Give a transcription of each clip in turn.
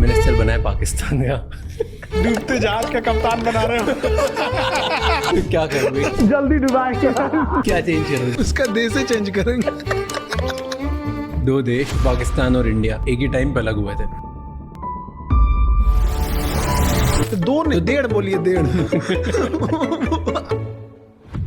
Minister बना है पाकिस्तान का। डूबते जहाज का कप्तान बना रहे हो। तो क्या करोगे? जल्दी डुबाएंगे। क्या चेंज करोगे? उसका देश ही चेंज करेंगे। दो देश पाकिस्तान और इंडिया एक ही टाइम पे अलग हुए थे। तो दो नहीं, डेढ़ बोलिए, डेढ़।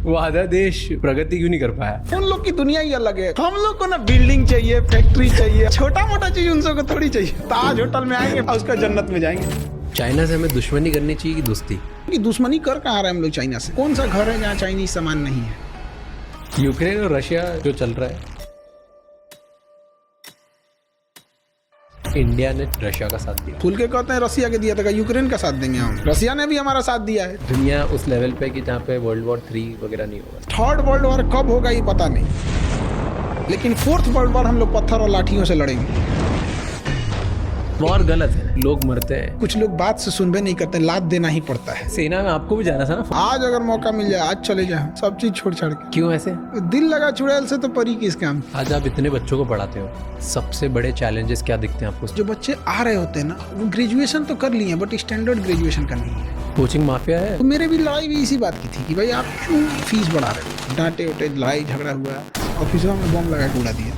वो आधा देश प्रगति क्यों नहीं कर पाया? उन लोग की दुनिया ही अलग है। हम लोग को ना बिल्डिंग चाहिए, फैक्ट्री चाहिए, छोटा मोटा चीज उन सबको थोड़ी चाहिए। ताज होटल में आएंगे और उसका जन्नत में जाएंगे। चाइना से हमें दुश्मनी करनी चाहिए कि दोस्ती? कि दुश्मनी कर कहाँ रहे हम लोग चाइना से? कौन सा घर है जहाँ चाइनीज सामान नहीं है? यूक्रेन और रशिया जो चल रहा है, इंडिया ने रशिया का साथ दिया। खुल के कहते हैं रसिया के दिया था, यूक्रेन का साथ देंगे हम। रसिया ने भी हमारा साथ दिया है। दुनिया उस लेवल पे कि जहाँ पे वर्ल्ड वॉर 3 वगैरह नहीं होगा। थर्ड वर्ल्ड वॉर कब होगा ये पता नहीं, लेकिन फोर्थ वर्ल्ड वॉर हम लोग पत्थर और लाठियों से लड़ेंगे। वॉर गलत है, लोग मरते हैं। कुछ लोग बात से सुनबे नहीं करते, लात देना ही पड़ता है। सेना में आपको भी जाना था ना? आज अगर मौका मिल जाए आज चले जाए, सब चीज छोड़ छाड़ के। क्यों ऐसे? दिल लगा चुड़ैल से तो परी किस काम। आज आप इतने बच्चों को पढ़ाते हो, सबसे बड़े चैलेंजेस क्या दिखते हैं आपको? जो बच्चे आ रहे होते हैं ना, वो ग्रेजुएशन तो कर लिए बट स्टैंडर्ड ग्रेजुएशन करनी है। कोचिंग माफिया है। तो मेरे भी लड़ाई भी इसी बात की थी कि भाई आप क्यों फीस बढ़ा रहे हो? डांटे उटे, लड़ाई झगड़ा हुआ, ऑफिसों में बम लगा के उड़ा दिया।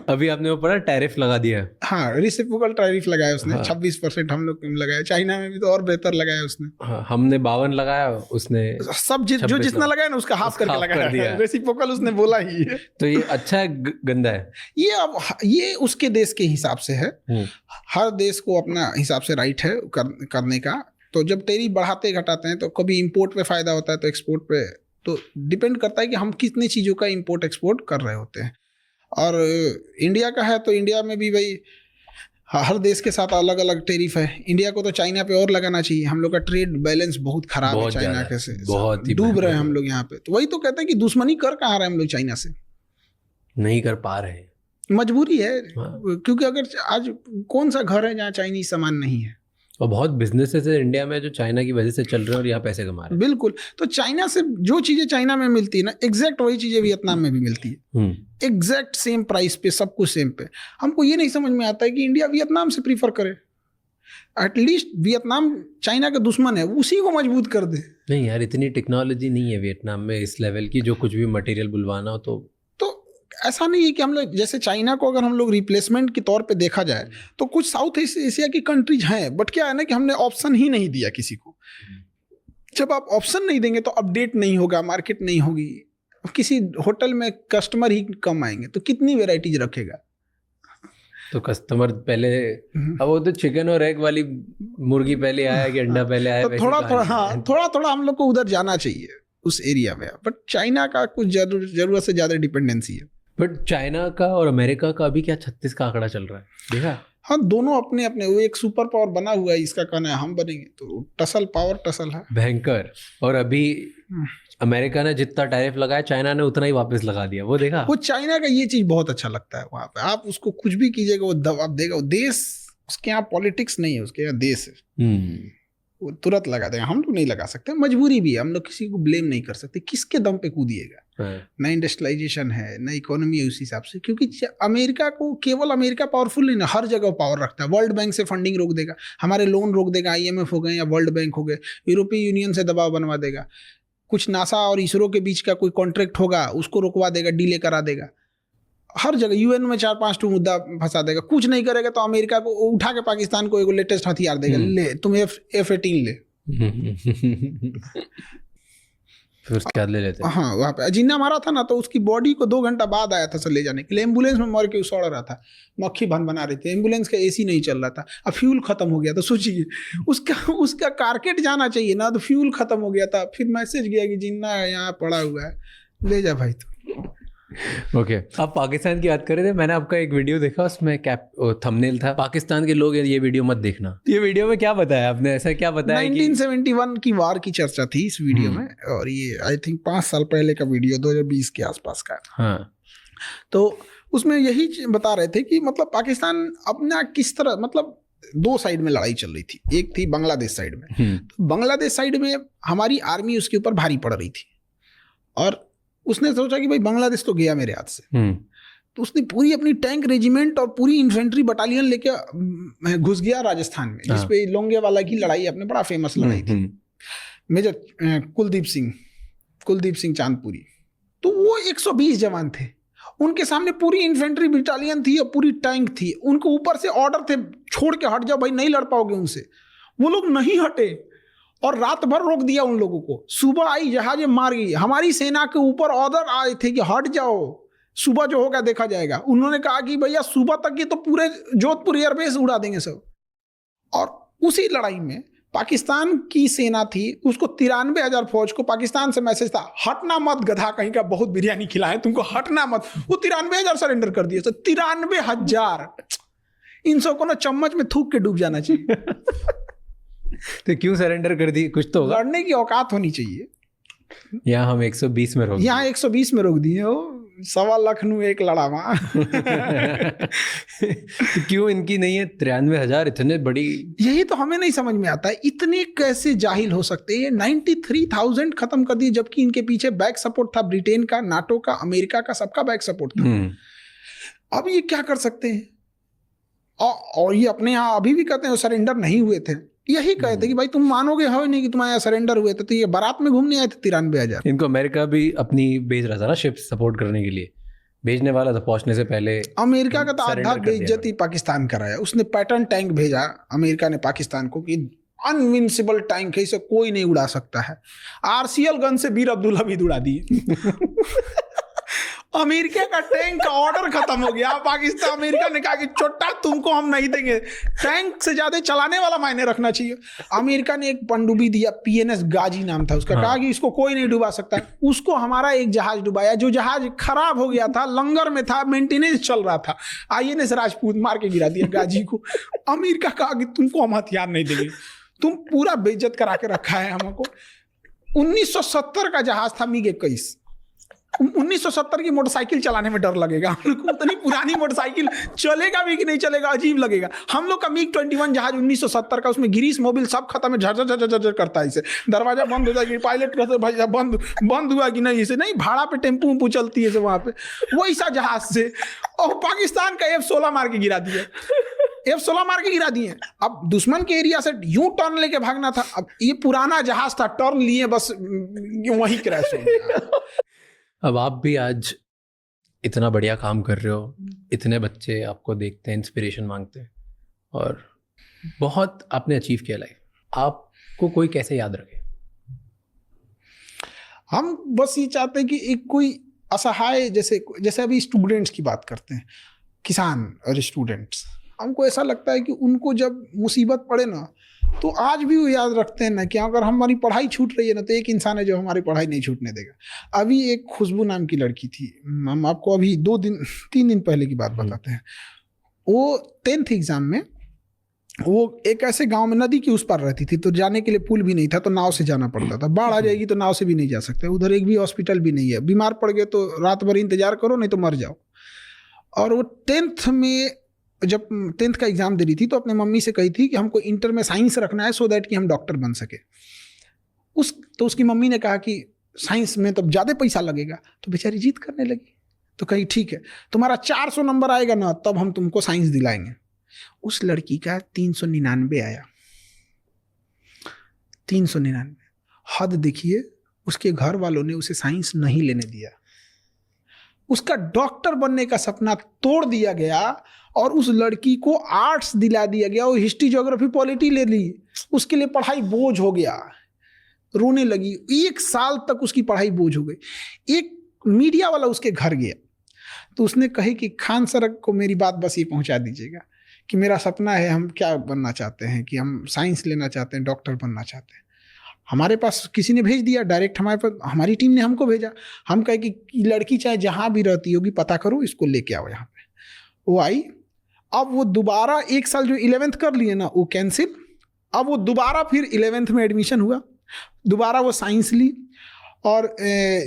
अभी आपने वो पढ़ा, टैरिफ लगा दिया है। हाँ, रिसिप्रोकल टैरिफ लगाया उसने। हाँ। 26% हम लोग लगाया। चाइना में भी तो और बेहतर लगाया उसने। हाँ, हमने 52 लगाया, उसने सब जो 26 जितना लगाया ना उसका हाफ करके हाफ कर लगाया दिया। है। रेसिप्रोकल उसने बोला ही है। तो ये अच्छा है गंदा है? ये उसके देश के हिसाब से है। हर देश को अपना हिसाब से राइट है करने का। तो जब टैरिफ बढ़ाते घटाते हैं तो कभी इंपोर्ट पे फायदा होता है तो एक्सपोर्ट पे, तो डिपेंड करता है कि हम कितनी चीज़ों का इंपोर्ट एक्सपोर्ट कर रहे होते हैं। और इंडिया का है तो इंडिया में भी भाई हर देश के साथ अलग अलग टैरिफ है। इंडिया को तो चाइना पे और लगाना चाहिए। हम लोग का ट्रेड बैलेंस बहुत खराब है चाइना के से, बहुत ही डूब रहे हैं हम लोग यहाँ पे। तो वही तो कहते हैं कि दुश्मनी कर कहाँ रहे हैं हम लोग चाइना से? नहीं कर पा रहे हैं, मजबूरी है। हाँ। क्योंकि अगर आज कौन सा घर है जहाँ चाइनीज सामान नहीं है? और बहुत बिजनेसेस है इंडिया में जो चाइना की वजह से चल रहे हैं और यहाँ पैसे कमा रहे हैं। बिल्कुल। तो चाइना से जो चीजें चाइना में मिलती है ना, एग्जैक्ट वही चीजें वियतनाम में भी मिलती है। एग्जैक्ट सेम प्राइस पे, सब कुछ सेम पे। हमको ये नहीं समझ में आता है कि इंडिया वियतनाम से प्रीफर करे। एटलीस्ट वियतनाम चाइना का दुश्मन है, उसी को मजबूत कर दे। नहीं यार, इतनी टेक्नोलॉजी नहीं है वियतनाम में इस लेवल की, जो कुछ भी मटेरियल बुलवाना हो तो ऐसा नहीं है कि हम लोग जैसे चाइना को अगर हम लोग रिप्लेसमेंट के तौर पे देखा जाए तो कुछ साउथ एशिया की कंट्रीज हैं, बट क्या है ना कि हमने ऑप्शन ही नहीं दिया किसी को। जब आप ऑप्शन नहीं देंगे तो अपडेट नहीं होगा, मार्केट नहीं होगी। किसी होटल में कस्टमर ही कम आएंगे तो कितनी वेराइटीज रखेगा? तो कस्टमर पहले, अब वो तो चिकन और एग वाली मुर्गी पहले आया कि अंडा पहले आया? तो थोड़ा थोड़ा हम लोग को उधर जाना चाहिए उस एरिया में। बट चाइना का कुछ जरूरत से ज्यादा डिपेंडेंसी है। बट चाइना का और अमेरिका का अभी क्या 36 का आंकड़ा चल रहा है, देखा? हाँ, दोनों अपने अपने, वो एक सुपर पावर बना हुआ है, इसका कहना है हम बनेंगे। तो टसल पावर टसल है भयंकर। और अभी अमेरिका ने जितना टैरिफ लगाया चाइना ने उतना ही वापस लगा दिया, वो देखा? वो चाइना का ये चीज बहुत अच्छा लगता है। वहां पे आप उसको कुछ भी कीजिएगा वो दबाव देगा। वो देश, उसके यहाँ पॉलिटिक्स नहीं है, उसके यहाँ देश है। वो तुरंत लगा देगा। हम लोग नहीं लगा सकते, मजबूरी भी है। हम लोग किसी को ब्लेम नहीं कर सकते। किसके दम पे कूदिएगा? ना इंडस्ट्रियलाइजेशन है, ना इकोनॉमी है उस हिसाब से। क्योंकि अमेरिका को, केवल अमेरिका पावरफुल नहीं ना, हर जगह पावर रखता है। वर्ल्ड बैंक से फंडिंग रोक देगा, हमारे लोन रोक देगा, IMF हो गए या वर्ल्ड बैंक हो गए, यूरोपीय यूनियन से दबाव बनवा देगा। कुछ नासा और इसरो के बीच का कोई कॉन्ट्रैक्ट होगा उसको रुकवा देगा, डिले करा देगा। हर जगह UN में 4-5 मुद्दा फंसा देगा। कुछ नहीं करेगा तो अमेरिका को उठा के पाकिस्तान को एक लेटेस्ट हथियार देगा, ले तुम F-18 ले। फिर उसके बाद ले लेते। हाँ, वहाँ पे अजिन्ना मारा था ना, तो उसकी बॉडी को 2 घंटा बाद आया था सर ले जाने के लिए। एम्बुलेंस में मर के सड़ रहा था, मक्खी भन बना रही थी। एम्बुलेंस का AC नहीं चल रहा था, अब फ्यूल खत्म हो गया। तो सोचिए उसका कारकेट जाना चाहिए ना, तो फ्यूल खत्म हो गया था। फिर मैसेज गया कि जिन्ना यहाँ पड़ा हुआ है, ले जा भाई तू। ओके, आप पाकिस्तान की बात कर रहे थे। मैंने आपका एक वीडियो देखा, उसमें थंबनेल था, पाकिस्तान के लोग ये वीडियो मत देखना। ये वीडियो में क्या बताया आपने? ऐसा क्या बताया? 1971 की वार की चर्चा थी इस वीडियो में। और ये आई थिंक 5 साल पहले का वीडियो, 2020 के आसपास का। हाँ, तो उसमें यही बता रहे थे कि मतलब पाकिस्तान अपना किस तरह, मतलब 2 साइड में लड़ाई चल रही थी। एक थी बांग्लादेश साइड में। तो बांग्लादेश साइड में हमारी आर्मी उसके ऊपर भारी पड़ रही थी, और उसने सोचा कि भाई बांग्लादेश तो गया मेरे हाथ से, तो उसने पूरी अपनी टैंक रेजिमेंट और पूरी इन्फेंट्री बटालियन लेके घुस गया राजस्थान में, जिसपे लोंगेवाला की लड़ाई अपने बड़ा फेमस लड़ाई थी। मेजर कुलदीप सिंह चांदपुरी। तो वो 120 जवान थे, उनके सामने पूरी इन्फेंट्री बटालियन थी और पूरी टैंक थी। उनको ऊपर से ऑर्डर थे, छोड़ के हट जाओ भाई, नहीं लड़ पाओगे उनसे। वो लोग नहीं हटे और रात भर रोक दिया उन लोगों को। सुबह आई, जहाजें मार गई। हमारी सेना के ऊपर ऑर्डर आए थे कि हट जाओ, सुबह जो होगा देखा जाएगा। उन्होंने कहा कि भैया सुबह तक ये तो पूरे जोधपुर एयरबेस उड़ा देंगे सब। और उसी लड़ाई में पाकिस्तान की सेना थी, उसको 93,000 फौज को पाकिस्तान से मैसेज था, हटना मत गधा कहीं का, बहुत बिरयानी खिलाए तुमको, हटना मत। वो 93,000 सरेंडर कर दिए। तो 93,000 इन सबको ना चम्मच में थूक के डूब जाना चाहिए। तो क्यों सरेंडर कर दी? कुछ तो होगा। लड़ने की औकात होनी चाहिए। यहाँ हम 120 में रोक दिए। यहाँ 120 में रोक दिए हो, 1.25 लाख नू एक लड़ा वहां। क्यों इनकी नहीं है 93,000? इतने बड़ी, यही तो हमें नहीं समझ में आता है, इतने कैसे जाहिल हो सकते हैं। 93,000 खत्म कर दिए, जबकि इनके पीछे बैक सपोर्ट था ब्रिटेन का, नाटो का, अमेरिका का, सबका बैक सपोर्ट था। अब ये क्या कर सकते हैं? और ये अपने यहाँ अभी भी कहते हैं सरेंडर नहीं हुए थे। यही कहते कि भाई तुम मानोगे हो नहीं कि तुम्हारे सरेंडर हुए थे। तो ये बारात में घूमने आए थे 93,000। इनको अमेरिका भी अपनी भेज रहा था ना, शिप सपोर्ट करने के लिए भेजने वाला था पहुंचने से पहले। अमेरिका का तो आधा बेइज्जती पाकिस्तान कराया। उसने पैटर्न टैंक भेजा अमेरिका ने पाकिस्तान को कि अनविंसिबल टैंक है, इसे कोई नहीं उड़ा सकता है। RCL गन से बीर अब्दुल्ला भी उड़ा दिए। अमेरिका का टैंक का ऑर्डर खत्म हो गया। पाकिस्तान, अमेरिका ने कहा कि चोटा तुमको हम नहीं देंगे, टैंक से ज्यादा चलाने वाला मायने रखना चाहिए। अमेरिका ने एक पनडुब्बी दिया, PNS गाजी नाम था उसका। कहा कि इसको कोई नहीं डुबा सकता। उसको हमारा एक जहाज डुबाया, जो जहाज खराब हो गया था, लंगर में था, मेंटेनेंस चल रहा था। INS राजपूत मार के गिरा दिया गाजी को। अमेरिका कहा कि तुमको हम हथियार नहीं देंगे, तुम पूरा बेइज्जत करा के रखा है हमको। 1970 का जहाज था MiG 21। 1970 की मोटरसाइकिल चलाने में डर लगेगा हम लोग को। उतनी पुरानी मोटरसाइकिल चलेगा भी कि नहीं चलेगा, अजीब लगेगा। हम लोग का MiG 21 जहाज 1970 का, उसमें ग्रीस मोबिल सब खत्म है, झर झर झर करता है। इसे दरवाजा बंद हो जाएगी, पायलट कहते भाई बंद हुआ कि नहीं, इसे नहीं, भाड़ा पे टेम्पू चलती है वहां पे, वही सा जहाज से। और पाकिस्तान का F-16 मार के गिरा दिया। F-16 मार के गिरा दिए। अब दुश्मन के एरिया से यूं टर्न लेके भागना था। अब ये पुराना जहाज था, टर्न लिए बस वही क्रैश हो गया। अब आप भी आज इतना बढ़िया काम कर रहे हो, इतने बच्चे आपको देखते हैं, इंस्पिरेशन मांगते हैं, और बहुत आपने अचीव किया लाइफ। आपको कोई कैसे याद रखे? हम बस ये चाहते हैं कि एक कोई असहाय, जैसे अभी स्टूडेंट्स की बात करते हैं, किसान और स्टूडेंट्स, हमको ऐसा लगता है कि उनको जब मुसीबत पड़े ना, तो आज भी वो याद रखते हैं ना कि अगर हमारी पढ़ाई छूट रही है ना, तो एक इंसान है जो हमारी पढ़ाई नहीं छूटने देगा। अभी एक खुशबू नाम की लड़की थी, हम आपको अभी 3 दिन पहले की बात बताते हैं। वो 10th एग्जाम में, वो एक ऐसे गांव में नदी की उस पार रहती थी, तो जाने के लिए पुल भी नहीं था, तो नाव से जाना पड़ता था। बाढ़ आ जाएगी तो नाव से भी नहीं जा सकते। उधर एक भी हॉस्पिटल भी नहीं है, बीमार पड़ गए तो रात भर इंतजार करो, नहीं तो मर जाओ। और वो 10th में, जब 10th का एग्जाम दे रही थी, तो अपने मम्मी से कही थी कि हमको इंटर में साइंस रखना है, सो दैट कि हम डॉक्टर बन सके। तो उसकी मम्मी ने कहा कि साइंस में तो ज़्यादा पैसा लगेगा। तो बेचारी जिद करने लगी। तो कही ठीक है, तुम्हारा 400 नंबर आएगा ना, तब हम तुमको साइंस दिलाएंगे। उस लड़की का 399 आया। 399। हद देखिए, उसके घर वालों ने उसे साइंस नहीं लेने दिया। उसका डॉक्टर बनने का सपना तोड़ दिया गया और उस लड़की को आर्ट्स दिला दिया गया। वो हिस्ट्री, ज्योग्राफी, पॉलिटी ले ली। उसके लिए पढ़ाई बोझ हो गया। रोने लगी। 1 साल तक उसकी पढ़ाई बोझ हो गई। एक मीडिया वाला उसके घर गया, तो उसने कहे कि खान सर को मेरी बात बस ये पहुंचा दीजिएगा कि मेरा सपना है, हम क्या बनना चाहते हैं, कि हम साइंस लेना चाहते हैं, डॉक्टर बनना चाहते हैं। हमारे पास किसी ने भेज दिया डायरेक्ट, हमारे पास, हमारी टीम ने हमको भेजा। हम कहे कि लड़की चाहे जहाँ भी रहती होगी पता करो, इसको लेके आओ यहाँ पे। वो आई। अब वो दोबारा 1 साल जो 11th कर लिए ना, वो कैंसिल। अब वो दोबारा फिर 11th में एडमिशन हुआ, दोबारा वो साइंस ली। और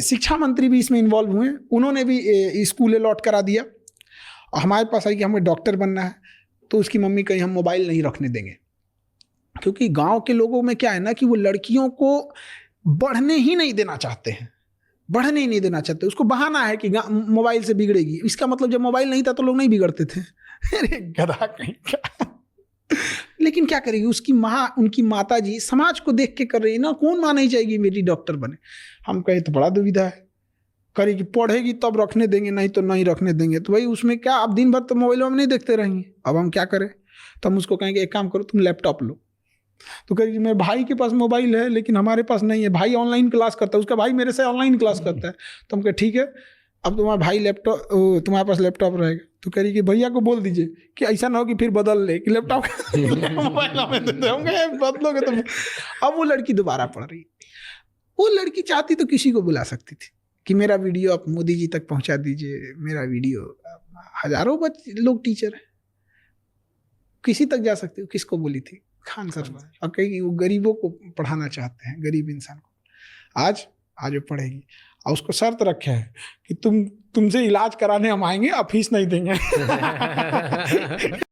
शिक्षा मंत्री भी इसमें इन्वॉल्व हुए, उन्होंने भी स्कूल अलॉट करा दिया। हमारे पास आई कि हमें डॉक्टर बनना है। तो उसकी मम्मी कही हम मोबाइल नहीं रखने देंगे, क्योंकि गांव के लोगों में क्या है ना कि वो लड़कियों को बढ़ने ही नहीं देना चाहते हैं। बढ़ने ही नहीं देना चाहते। उसको बहाना है कि मोबाइल से बिगड़ेगी। इसका मतलब जब मोबाइल नहीं था तो लोग नहीं बिगड़ते थे। अरे गधा कहीं का। लेकिन क्या करेगी उसकी माँ, उनकी माता जी समाज को देख के कर रही है ना। कौन माँ नहीं चाहेगी मेरी डॉक्टर बने। हम कहे तो बड़ा दुविधा है, करेगी पढ़ेगी तब रखने देंगे, नहीं तो नहीं रखने देंगे। तो भाई उसमें क्या, आप दिन भर तो मोबाइल में नहीं देखते रहेंगे, अब हम क्या करें। तो हम उसको कहेंगे एक काम करो तुम लैपटॉप लो। तो कहेगी मेरे भाई के पास मोबाइल है लेकिन हमारे पास नहीं है, भाई ऑनलाइन क्लास करता है, उसका भाई मेरे से ऑनलाइन क्लास करता है। तो हम कहे ठीक है, अब तुम्हारा भाई लैपटॉप, तुम्हारे पास लैपटॉप रहेगा। तो कह रही कि भैया को बोल दीजिए कि ऐसा ना हो कि फिर बदल ले कि लैपटॉप मोबाइल हमें दे दे। होंगे बदलोगे तो। अब वो लड़की दोबारा पढ़ रही। वो लड़की चाहती तो किसी को बुला सकती थी कि मेरा वीडियो आप मोदी जी तक पहुंचा दीजिए, मेरा वीडियो। हजारों लोग टीचर हैं, किसी तक जा सकती हो। किसको बोली थी? खान सर। और कहीं वो गरीबों को पढ़ाना चाहते हैं, गरीब इंसान को। आज वो पढ़ेगी और उसको शर्त रखे है कि तुमसे इलाज कराने हम आएंगे, आप फीस नहीं देंगे।